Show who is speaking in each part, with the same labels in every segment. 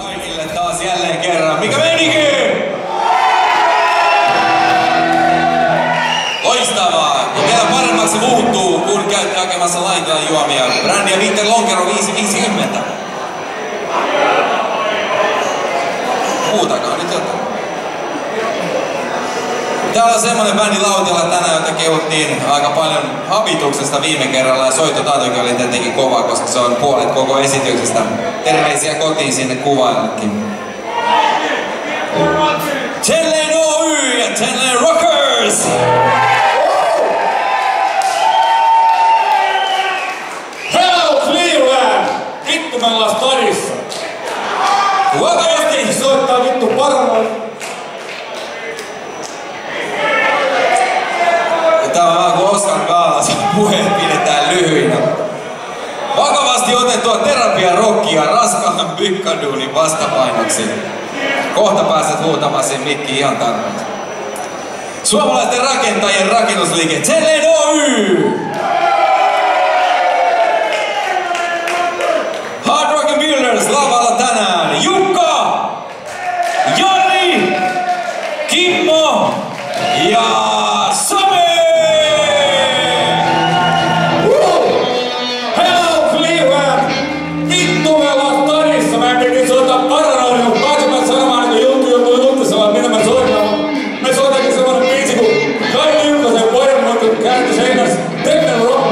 Speaker 1: Kaikille taas jälleen kerran. Mikä menikin? Loistavaa! Ja vielä paremmaksi muuttuu, kun käytte hakemassa laitella juomia. Brändi ja Winter Lonkero 550. Muutakaan nyt jotain. Täällä on semmonen bändi Lautialla tänään, jota kehuttiin aika paljon Habituksesta viime kerralla. Ja soittotaitokin oli tietenkin kova, koska se on puolet koko esityksestä. Terveisiä kotiin sinne kuvaillekin. Ten Lane Oy ja Ten Lane Rockers!
Speaker 2: Hello Cleveland! Vittu me ollaan stadissa!
Speaker 1: Vakavasti!
Speaker 2: Soittaa vittu Paranoid!
Speaker 1: Tää on vähän kuin Oscar Gaalassa, puheet pidetään lyhyinä. Vakavasti otettua terapiarockia raskaan pykkaduunin vastapainoksi. Kohta pääset huutamaan sen mikkiin ihan tarpeeksi. Suomalaisten rakentajien rakennusliike Ten Lane Oy! Hard Rock and Builders lavalla tänään Jukka, Jari, Kimmo ja Sami!
Speaker 2: Hello Cleveland! Vittu me ollaan stadissa! Mä en piti soittaa Paranoid, kun pääsivät sanomaan niinku juttu, mitä mä soitan. Me soitakin semmonen biisi kun Kai Liukosen pojan muuttu käänty seinässä. Ten Rock!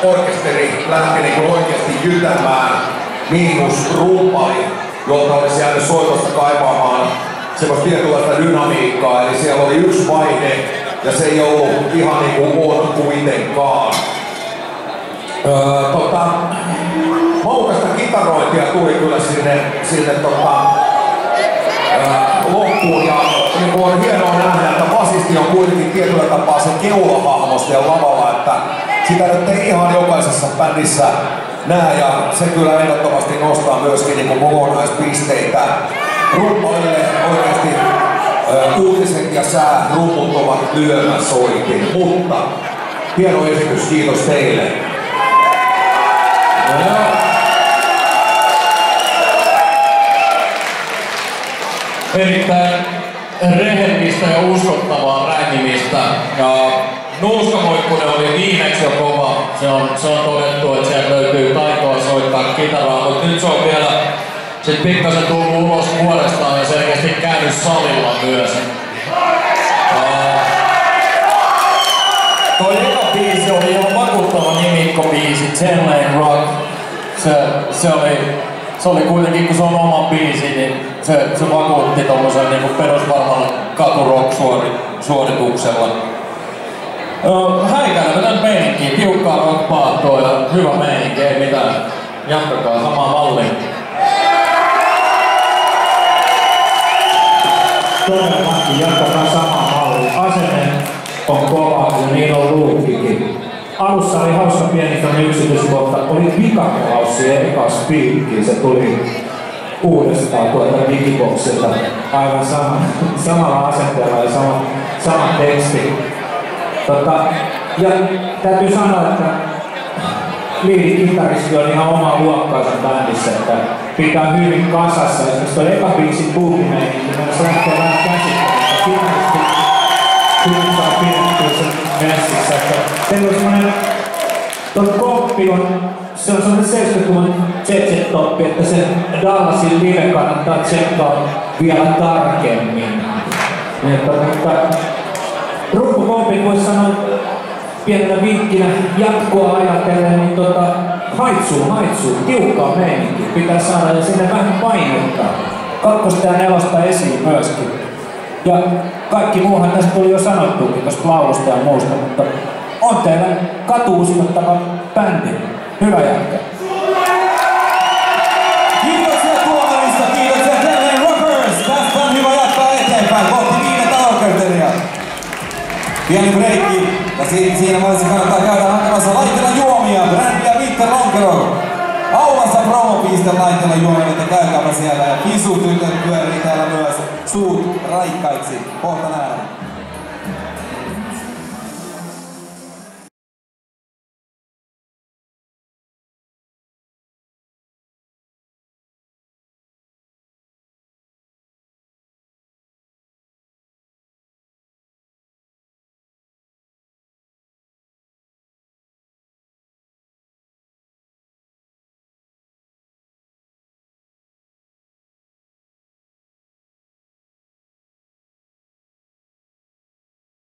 Speaker 3: orkesteri lähti niinku oikeesti jytämään, miinus rumpali, jolta olisi jäänyt soitosta kaipaamaan semmoista tietynlaista dynamiikkaa, eli siellä oli yksi vaihe, ja se ei ollut ihan niinku on kuitenkaan. Maukasta kitarointia tuli kyllä sinne loppuun, ja niin on hienoa nähdä, että basisti on kuitenkin tietyllä tapaa se keulahahmosta ja lavalla, että sitä nyt ei ihan jokaisessa bändissä näe, ja se kyllä ehdottomasti nostaa myöskin niin kokonaispisteitä. Rumpalille oikeasti uutiset ja sää rummut ovat lyömäsoitin, mutta hieno esitys, kiitos teille.
Speaker 4: Erittäin rehellistä ja uskottavaa rännimistä. Ja Nuuskamoikkunen oli viimeksi jo kova. Se on todettu, että sieltä löytyy taitoa soittaa kitaraa, mutta nyt se on vielä sit pikkasen tullut ulos vuodestaan ja selkeästi käynyt salilla myös.
Speaker 5: Toi eka biisi oli ihan vakuuttava nimikkobiisi, Ten Lane Rock. Se oli kuitenkin, kun se on oma biisi, niin se vakuutti tommosen niinku perusvarmalla katurock-suorituksella. Häikäilemätön meininki, tiukkaa rock-paattoa ja hyvä meininki, ei mitään. Jatkakaa samaa malliin.
Speaker 6: Todellakin jatkakaa samaa mallia. Asenne on kova ja niin on luukkikin. Alussa oli hauska pieni yksityiskohta. Oli vikakolaussi eka spiikki. Se tuli uudestaan tuolta digiboxilta. Aivan samalla asenteella ja sama teksti. Ja täytyy sanoa, että liidikitaristi on ihan oma luokkaansa bändissä, että pitää hyvin kasassa. Esimerkiksi tuo eka biisin buukimeininki, niin se lähtee vähän käsittelystä. Kitaristi hyvin saa pidettyä sen messissä. Teillä on semmonen, tuo koppi on, se on semmonen 70-luvun ZZ-toppi, että sen Dallasin live kannattaa tsekkaa vielä tarkemmin. Mutta rumpukopin voisi sanoa pienenä vinkkinä jatkoa ajatellen, niin haitsuu, tiukkaa meininki pitää saada ja sinne vähän painottaa. Kakkosta ja nelosta esiin myöskin. Ja kaikki muuhan tässä tuli jo sanottukin tuosta laulusta ja muusta, mutta on teillä katuuskottava bändi. Hyvä jatkaa.
Speaker 1: Kiitoksia tuomarista, kiitoksia Ten Lane Rockers! Tästä on hyvä jatkaa eteenpäin kohti viidettä orkesteria. Pieni breikki, ja siinä vaiheessa kannattaa käydä hakemassa laitteella juomia, brändiä Winter Lonkero. Aulassa promopiste laitteella juomia, että käykääpä siellä. Ja Fisu-tytöt pyörii täällä myös suut raikkaiksi. Kohta nähdään.